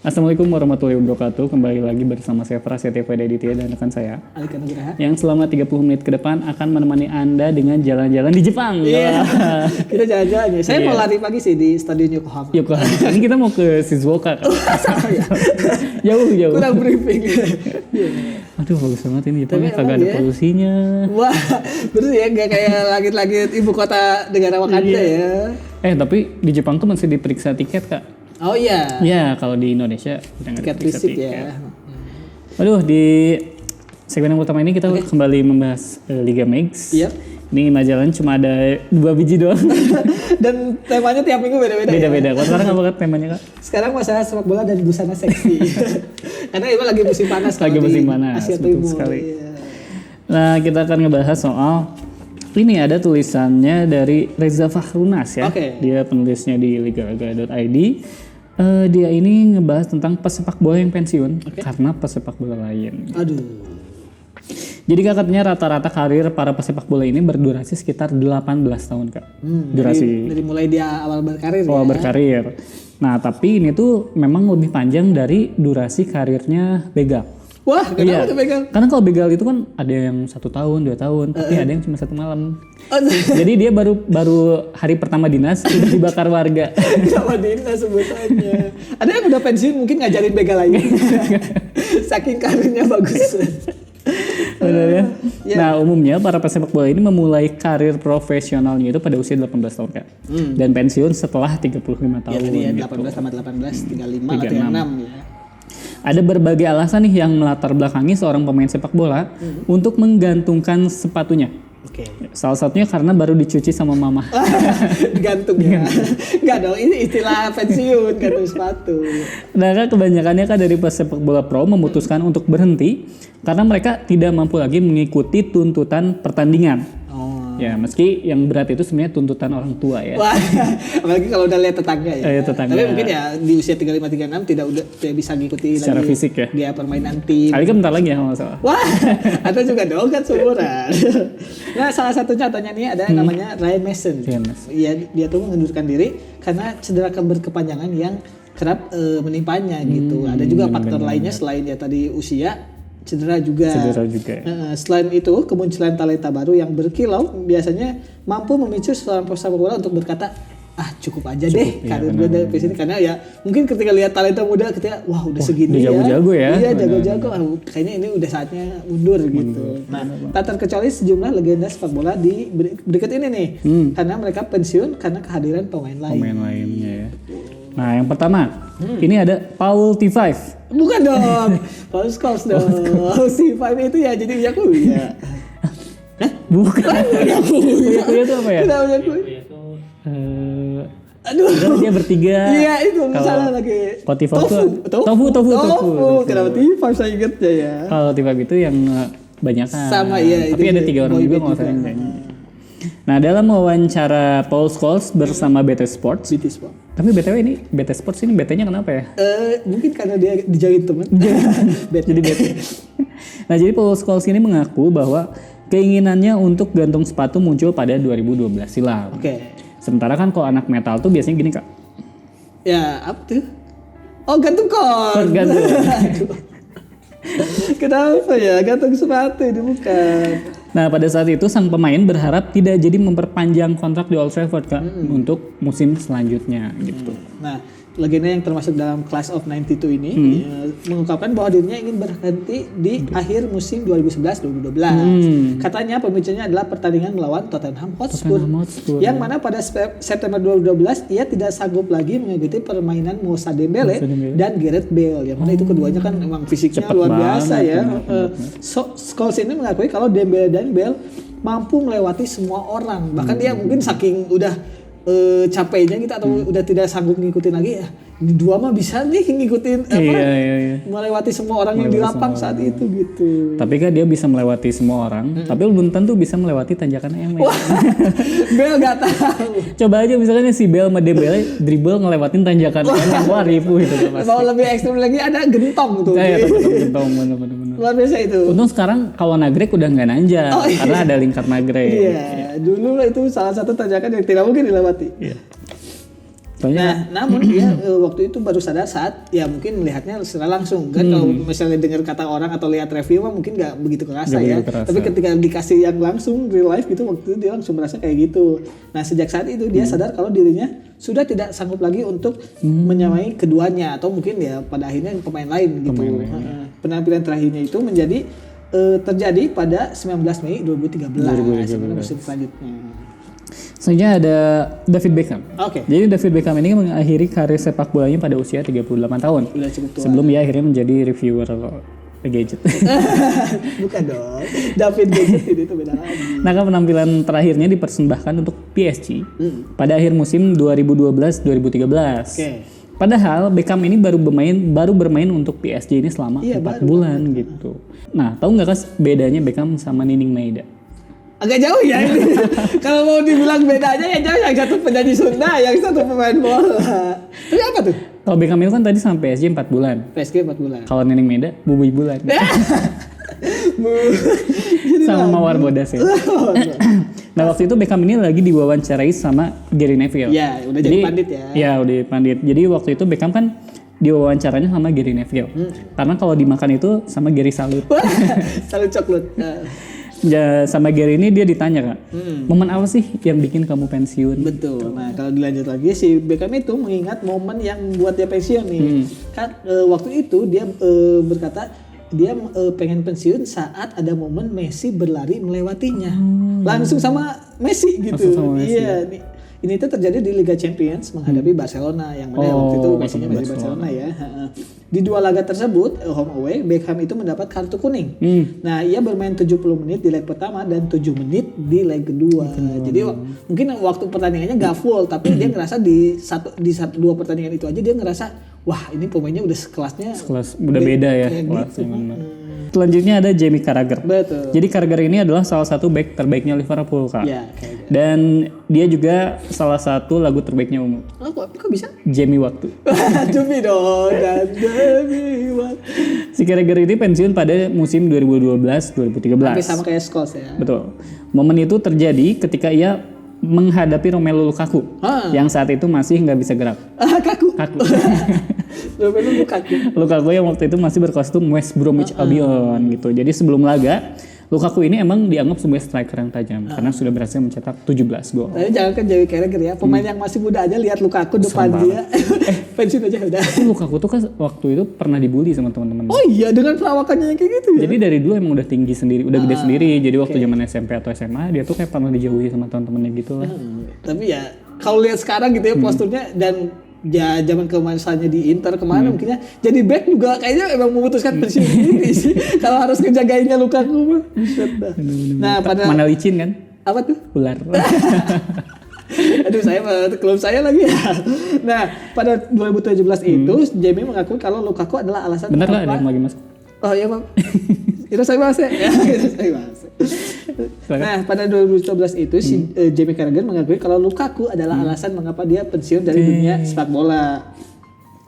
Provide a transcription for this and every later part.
Assalamualaikum warahmatullahi wabarakatuh. Kembali lagi bersama saya Prasetya Aditya dan rekan saya Alika Nugraha yang selama 30 menit ke depan akan menemani Anda dengan jalan-jalan di Jepang. Iya. Kita jalan-jalan ya. Saya mau lari pagi sih di Stadion Yokohama. Yokohama. Ini kita mau ke Shizuoka kan? Jauh. Kurang briefing. Aduh bagus banget ini Jepang, Tapi kagak emang ada ya. polusinya. Wah, bener ya, nggak kayak langit-langit ibu kota negara Wakanda ya. Tapi di Jepang tuh masih diperiksa tiket kak. Oh iya. Ya kalau di Indonesia udah nggak Tiket diperiksa visit tiket. ya. Aduh di segmen yang pertama ini kita kembali membahas Liga Megs. Iya. Ini majalah cuma ada 2 biji doang. Dan temanya tiap minggu beda-beda. Beda-beda. Ya? Kalau sekarang apa kan temanya kak? Sekarang masalah sepak bola dan busana seksi. Karena itu lagi musim panas. Lagi kalau musim di panas, Asia betul Timur. sekali. Iya. Nah kita akan ngebahas soal ini ada tulisannya dari Reza Fahrunas ya. Oke. Dia penulisnya di ligalaga.id. Dia ini ngebahas tentang pesepak bola yang pensiun karena pesepak bola lain. Aduh. Jadi katanya rata-rata karir para pesepak bola ini berdurasi sekitar 18 tahun kak. Durasi Dari mulai dia awal berkarir awal ya. berkarir. Nah tapi ini tuh memang lebih panjang dari durasi karirnya begal. Wah, Iya. kenapa tuh pegang? Karena kalau begal itu kan ada yang 1 tahun, 2 tahun, tapi ada yang cuma 1 malam. Oh, Jadi dia baru hari pertama dinas udah dibakar warga. sama Dina sebutannya. Ada yang udah pensiun mungkin ngajarin begal lagi. Saking karirnya bagus. Benar ya? Iya. Nah umumnya para pesepak bola ini memulai karir profesionalnya itu pada usia 18 tahun kak. Dan pensiun setelah 35 tahun. Ya tadi ya gitu. 18 tambah 18, 35 atau 36 ya. Ada berbagai alasan nih yang melatar belakangi seorang pemain sepak bola untuk menggantungkan sepatunya. Oke. Salah satunya karena baru dicuci sama mama. Digantung ya. Enggak dong, ini istilah pensiun gantung sepatu. Nah kan kebanyakannya kan dari pesepak bola pro memutuskan untuk berhenti karena mereka tidak mampu lagi mengikuti tuntutan pertandingan. Oh. Ya meski yang berat itu sebenarnya tuntutan orang tua ya. Wah, apalagi kalau udah lihat tetangga ya. Tetangga. Tapi mungkin ya di usia 35 36 tidak bisa ngikuti Secara lagi fisik ya. dia permainan tim. Kali kan bentar lagi ya kalau nggak salah. Wah, atau juga dong kan seumuran. Nah, salah satu contohnya nih ada namanya Ryan Mason. Ryan Mason. Iya, dia tuh mengundurkan diri karena cedera berkepanjangan yang kerap menimpanya gitu. Ada juga faktor lainnya selain ya tadi usia, cedera juga. Selain itu, kemunculan talenta baru yang berkilau biasanya mampu memicu seorang pesepak bola untuk berkata, cukup aja deh karir gue dari sini, karena ya mungkin ketika lihat talenta muda ketika wah udah segini udah jago-jago ya. Iya jago-jago, kayaknya ini udah saatnya mundur gitu. Nah, tak terkecuali sejumlah legenda sepak bola di berikut ini nih, karena mereka pensiun karena kehadiran pemain lainnya ya. Nah yang pertama ini ada Paul T5. Bukan dong, Paul Scholes dong. C5 itu ya jadi Yakuya. Bukan. Yakuya itu apa ya? Kenapa Yakuya? Aduh. Dia bertiga. Iya itu misalnya lagi. Kalau T5 tofu. Kenapa T5 saya ingetnya ya? Kalau T5 itu yang banyak kan. Sama iya. Tapi ada 3 orang juga nggak usah yang nyanyi. Nah dalam wawancara Paul Scholes bersama BT Sports. Tapi BTW ini BT Sports ini BT-nya kenapa ya? Mungkin karena dia dijauhin teman. Jadi BT. Nah jadi Paul Scholes ini mengaku bahwa keinginannya untuk gantung sepatu muncul pada 2012 silam. Oke. Sementara kan kalau anak metal tuh biasanya gini kak. Ya apa tuh? Oh gantung kon. Gantung. Kenapa ya gantung sepatu ini bukan? Nah pada saat itu sang pemain berharap tidak jadi memperpanjang kontrak di Old Trafford kak untuk musim selanjutnya gitu. Nah legenda yang termasuk dalam Class of 92 ini mengungkapkan bahwa dirinya ingin berhenti di akhir musim 2011-2012. Katanya pemicunya adalah pertandingan melawan Tottenham Hotspur. Yang mana pada September 2012 ia tidak sanggup lagi mengikuti permainan Moussa Dembele dan Gareth Bale. Yang mana itu keduanya kan memang fisiknya cepet luar biasa banget, ya. Scholes ini mengakui kalau Dembele dan Bale mampu melewati semua orang. Bahkan dia mungkin saking udah capeknya gitu atau udah tidak sanggup ngikutin lagi ya, di dua mah bisa nih ngikutin iya. melewati semua orang yang di lapang saat itu gitu. Tapi kan dia bisa melewati semua orang, tapi belum tentu bisa melewati tanjakan Emek. Bel gak tahu. Coba aja misalnya si Bel sama Dembele dribble ngelewatin tanjakan Emek, wah ribu itu pasti. Mau lebih ekstrim lagi ada gentong tuh. Iya, gentong bener. Luar biasa itu. Untung sekarang kalau nagrek udah nggak nanjak karena ada lingkar nagrek. Iya, dulu itu salah satu tanjakan yang tidak mungkin dilewati. Iya. Nah, namun dia waktu itu baru sadar saat ya mungkin melihatnya secara langsung kan. Kalau misalnya dengar kata orang atau lihat review mah mungkin nggak begitu kerasa ya. Tapi ketika dikasih yang langsung real life gitu, waktu itu dia langsung merasa kayak gitu. Nah, sejak saat itu dia sadar kalau dirinya sudah tidak sanggup lagi untuk menyamai keduanya, atau mungkin ya pada akhirnya pemain lain gitu. Penampilan terakhirnya itu menjadi terjadi pada 19 Mei 2013. Musim selanjutnya. Selanjutnya ada David Beckham. Oke. Jadi David Beckham ini mengakhiri karir sepak bolanya pada usia 38 tahun. Udah cukup tua. Sebelum dia akhirnya menjadi reviewer gadget. Bukan dong. David Gadget itu beda lagi. Nah, penampilan terakhirnya dipersembahkan untuk PSG pada akhir musim 2012-2013. Oke. Padahal Beckham ini baru bermain untuk PSG ini selama 4 bulan gitu. Nah, tahu nggak Kas bedanya Beckham sama Nining Meida? Agak jauh ya ini. Kalau mau dibilang bedanya ya jauh, yang satu penyanyi Sunda, yang satu pemain bola. Tapi apa tuh? Kalau Beckham itu kan tadi sampai PSG 4 bulan. PSG 4 bulan. Kalau Nining Meida bubui bulan. Sama Mawar Bodas ya. Nah, waktu itu Beckham ini lagi diwawancarai sama Gary Neville. Ya, udah jadi pandit ya. Ya, udah pandit. Jadi waktu itu Beckham kan diwawancaranya sama Gary Neville. Karena kalau dimakan itu sama Gary Salut. Salut coklat. Ya, sama Gary ini dia ditanya Kak, momen apa sih yang bikin kamu pensiun? Betul. Nah, kalau dilanjut lagi si Beckham itu mengingat momen yang buat dia pensiun nih. Kan waktu itu dia berkata dia pengen pensiun saat ada momen Messi berlari melewatinya. Langsung sama Messi gitu. Iya, ini tuh terjadi di Liga Champions menghadapi Barcelona, yang mana waktu itu Messi-nya masih Barcelona ya. Di 2 laga tersebut home away, Beckham itu mendapat kartu kuning. Nah, ia bermain 70 menit di leg pertama dan 7 menit di leg kedua. Jadi mungkin waktu pertandingannya gak full, tapi dia ngerasa di 2 pertandingan itu aja dia ngerasa wah, ini pemainnya udah sekelasnya udah beda ya kelasnya. Selanjutnya ada Jamie Carragher. Betul. Jadi Carragher ini adalah salah satu back terbaiknya Liverpool, Kak. Ya, dan dia juga salah satu lagu terbaiknya Ungu. Oh, kok bisa? Jamie Waktu. Jamie dong, dan Jamie Waktu. Si Carragher ini pensiun pada musim 2012-2013. Hampir sama kayak Scholes ya. Betul. Momen itu terjadi ketika ia menghadapi Romelu Lukaku yang saat itu masih nggak bisa gerak. Kaku. Romelu Lukaku yang waktu itu masih berkostum West Bromwich Albion gitu. Jadi sebelum laga Lukaku ini emang dianggap sebagai striker yang tajam karena sudah berhasil mencetak 17 gol. Tapi jangan kan Jamie Carragher ya, pemain yang masih muda aja lihat Lukaku depan dia, pensiun aja udah. Lukaku tuh kan waktu itu pernah dibully sama teman-teman. Oh iya, dengan perawakannya yang kayak gitu ya. Jadi dari dulu emang udah tinggi sendiri, udah gede sendiri. Jadi waktu zaman SMP atau SMA dia tuh kayak pernah dijauhi sama teman-temannya gitu lah. Tapi ya kalau lihat sekarang gitu ya posturnya dan ya zaman kemasannya di Inter kemana mungkinnya jadi back juga kayaknya emang memutuskan pensiun sendiri sih kalau harus ngejagainnya Lukaku mah. Nah, pada mana licin kan? Apa tuh? Ular. Aduh, saya klub saya lagi ya. Nah, pada 2017 itu Jamie mengakui kalau Lukaku adalah alasan. Bener lah, ada yang lagi masuk. Oh iya, Pak. Itu saya bahas ya. Nah, pada 2017 itu si Jamie Carragher mengakui kalau Lukaku adalah alasan mengapa dia pensiun dari dunia sepak bola.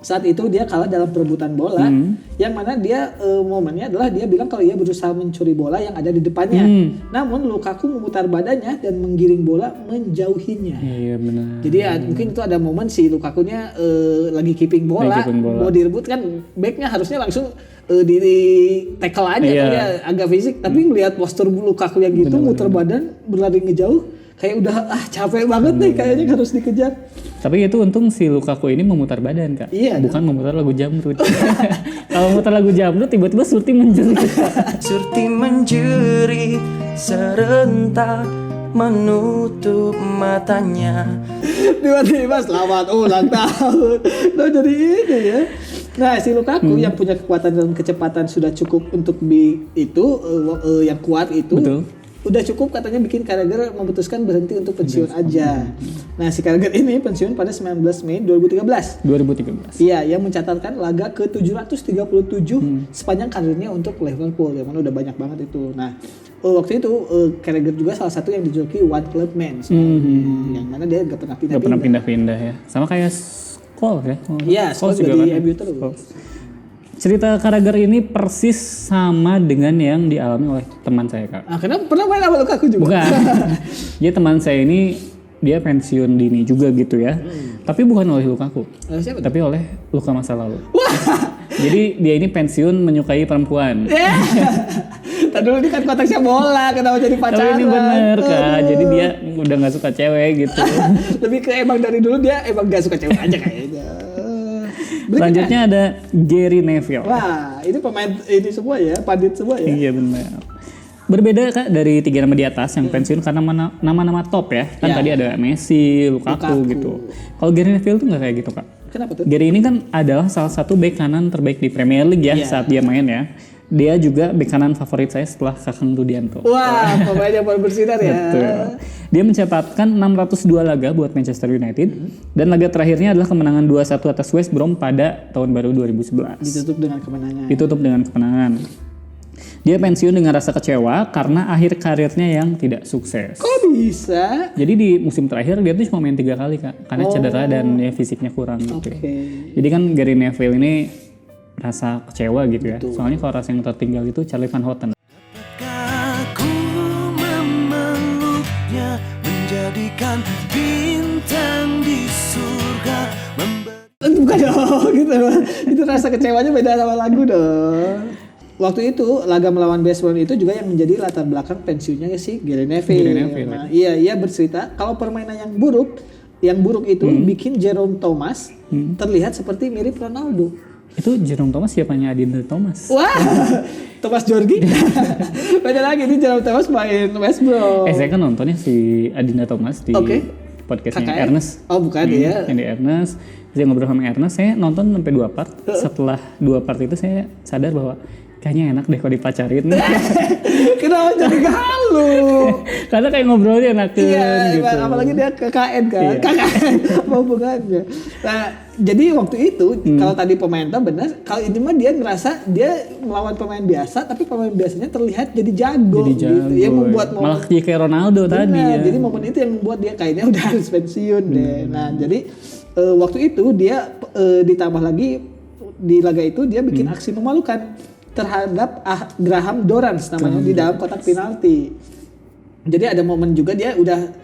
Saat itu dia kalah dalam perebutan bola, yang mana dia momennya adalah dia bilang kalau ia berusaha mencuri bola yang ada di depannya. Namun Lukaku memutar badannya dan menggiring bola menjauhinya. Iya benar. Jadi ya, mungkin itu ada momen si Lukakunya lagi keeping bola, mau direbut kan backnya harusnya langsung di tackle aja kan ya, agak fisik. Tapi melihat postur Lukaku yang gitu, muter badan berlari ngejauh, kayak udah capek banget nih kayaknya harus dikejar. Tapi itu untung si Lukaku ini memutar badan Kak. Iya, bukan memutar lagu Jamrut. Kalau memutar lagu Jamrut tiba-tiba Surti menjerit. Surti menjerit serentak menutup matanya. Tiba-tiba selamat ulang tahun. Nah, jadi ini ya. Nah, si Lukaku yang punya kekuatan dan kecepatan sudah cukup untuk yang kuat itu. Betul. Udah cukup katanya bikin Carragher memutuskan berhenti untuk pensiun aja. Nah, si Carragher ini pensiun pada 19 Mei 2013. Iya, yang mencatatkan laga ke-737 sepanjang karirnya untuk Liverpool. Yang mana udah banyak banget itu. Nah, waktu itu Carragher juga salah satu yang dijuluki One Club Man. Yang mana dia gak pernah pindah-pindah. Gak pernah pindah-pindah ya. Sama kayak Scholes ya. Iya, Scholes juga di MU terus. Cerita Carragher ini persis sama dengan yang dialami oleh teman saya Kak. Kenapa pernah main sama Lukaku juga? Bukan. Jadi teman saya ini dia pensiun dini juga gitu ya. Tapi bukan oleh Lukaku, Siapa tuh? tapi oleh luka masa lalu. Jadi dia ini pensiun menyukai perempuan. Tadi dulu ini kan konteksnya bola, kenapa jadi Tapi pacaran? ini bener Kak, jadi dia udah gak suka cewek gitu. Lebih ke emang dari dulu dia emang gak suka cewek aja kayaknya. Selanjutnya ada Gary Neville. Wah, ini pemain ini semua ya, pandit semua ya. Iya benar. Berbeda Kak dari 3 nama di atas yang pensiun karena nama-nama top ya. Kan Ya. tadi ada Messi, Lukaku gitu. Kalau Gary Neville tuh nggak kayak gitu Kak. Kenapa tuh? Gary ini kan adalah salah satu bek kanan terbaik di Premier League ya Iya. saat dia main ya. Dia juga bek kanan favorit saya setelah Kakang Rudianto. Wah, pemain yang baru bersinar ya. Betul. Dia mencatatkan 602 laga buat Manchester United dan laga terakhirnya adalah kemenangan 2-1 atas West Brom pada tahun baru 2011. Ditutup dengan kemenangan. Ditutup dengan kemenangan. Dia pensiun dengan rasa kecewa karena akhir karirnya yang tidak sukses. Kok bisa? Jadi di musim terakhir dia tuh cuma main 3 kali Kak, karena cedera dan ya fisiknya kurang gitu. Oke. Jadi kan Gary Neville ini rasa kecewa gitu ya. Soalnya kalau rasa yang tertinggal itu Charlie Van Houten. Aku memeluknya, menjadikan bintang di surga. Bukan dong, gitu. Itu rasa kecewanya beda sama lagu dong. Waktu itu laga melawan West Brom itu juga yang menjadi latar belakang pensiunnya si Gary Neville. Gary Neville, Nah, ia bercerita kalau permainan yang buruk itu bikin Jerome Thomas terlihat seperti mirip Ronaldo. Itu Jerome Thomas siapanya Adinda Thomas? Wah, Thomas Jorgi. Beda lagi ini Jerome Thomas main West Brom. Saya kan nontonnya si Adinda Thomas di Oke. podcastnya KKN? Ernest. Oh, bukan ya. Yang di Ernest. Saya ngobrol sama Ernest, saya nonton sampai 2 part. Setelah 2 part itu saya sadar bahwa kayaknya enak deh kalau dipacarin. Kenapa jadi halu? Karena kayak ngobrolnya enakan Iya, gitu. apalagi dia KKN kan. Iya. KKN apa hubungannya? Nah, jadi waktu itu kalau tadi pemain tuh benar, kalau ini mah dia ngerasa dia melawan pemain biasa, tapi pemain biasanya terlihat jadi jago, Jadi jago. gitu. Yang membuat Malah kayak Ronaldo Benar, tadi ya. jadi momen itu yang membuat dia kayaknya udah harus pensiun deh. Nah, jadi waktu itu dia ditambah lagi di laga itu dia bikin aksi memalukan terhadap Graham Dorrans namanya di dalam kotak penalti. Jadi ada momen juga dia udah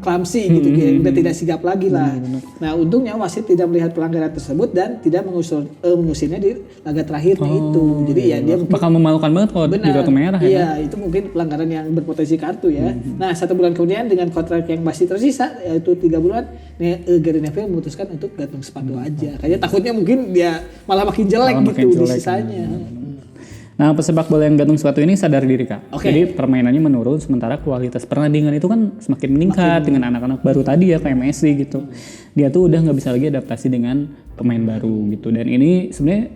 clumsy gitu, udah tidak sigap lagi lah. Nah, untungnya wasit tidak melihat pelanggaran tersebut dan tidak mengusirnya di laga terakhirnya itu. Jadi ya dia mungkin bakal memalukan banget kalau di kartu merah ya. Iya, itu mungkin pelanggaran yang berpotensi kartu ya. Nah, 1 bulan kemudian dengan kontrak yang masih tersisa yaitu 3 bulan, Gary Neville memutuskan untuk gantung sepatu aja. Kayaknya takutnya mungkin dia malah makin jelek Malah gitu makin di jelek. sisanya. Nah, pesepak bola yang gantung sepatu ini sadar diri Kak. Oke. Jadi permainannya menurun sementara kualitas pertandingan itu kan semakin meningkat dengan anak-anak baru tadi ya kayak Messi gitu. Dia tuh udah nggak bisa lagi adaptasi dengan pemain baru gitu. Dan ini sebenarnya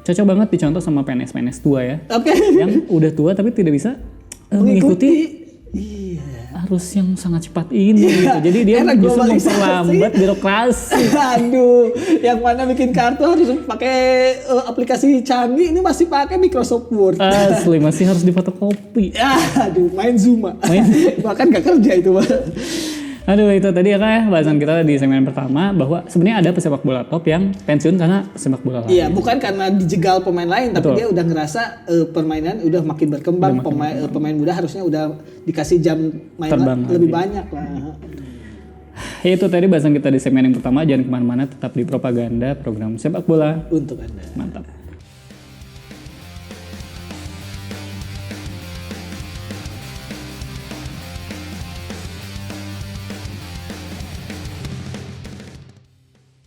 cocok banget dicontoh sama PNS-PNS tua ya. Oke. Yang udah tua tapi tidak bisa mengikuti Iya. arus yang sangat cepat ini gitu. Jadi dia Enak bisa globalisasi. memperlambat birokrasi. Aduh, yang mana bikin kartu harus pakai aplikasi canggih, ini masih pakai Microsoft Word. Asli masih harus difotokopi. Aduh, main Zoom. Bahkan gak kerja itu, Pak. Aduh, itu tadi ya Kak ya, bahasan kita di segmen pertama bahwa sebenarnya ada pesepak bola top yang pensiun karena pesepak bola lain. Iya, bukan karena dijegal pemain lain, tapi Betul. dia udah ngerasa permainan udah makin berkembang. Pemain muda harusnya udah dikasih jam main Terbang lebih lagi. banyak lah. Ya, itu tadi bahasan kita di segmen yang pertama. Jangan kemana-mana, tetap di Propaganda, program sepak bola. Untuk Anda. Mantap.